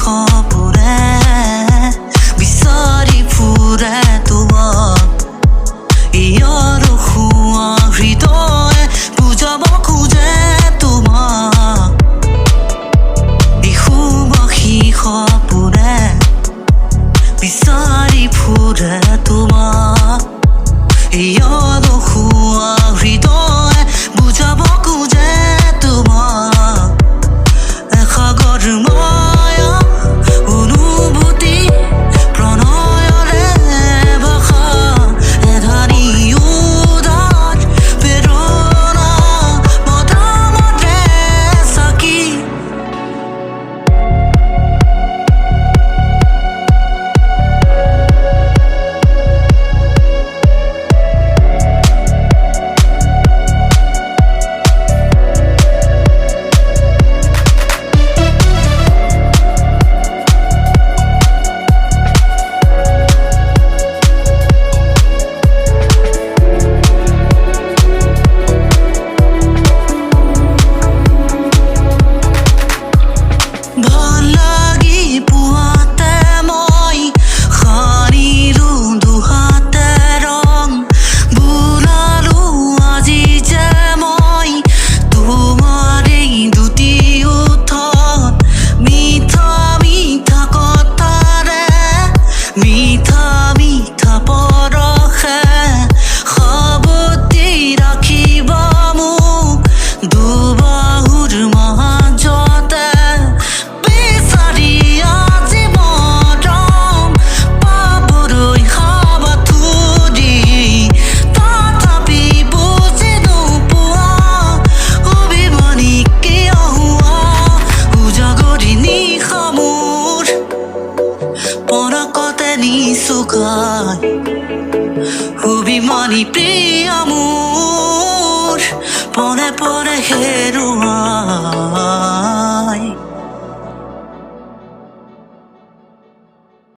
খবৰে বিচাৰি ফুৰে তোমাক ইয়াৰ খুৱা হৃদয়ে বুজাব খোজে তোমাক ইহুবাসী খবৰে বিচাৰি ফুৰে তোমাক ইয়াৰ খুৱা হৃদয়ে বুজাব খোজে তোমাক এসাগৰ মায়া অনুভূতি প্ৰণয়ৰে ভাষা এধানি উদাৰ প্ৰেৰণা মতামতে চাকি অভিমানী প্ৰিয় মোৰ পৰে পৰে হেৰুৱা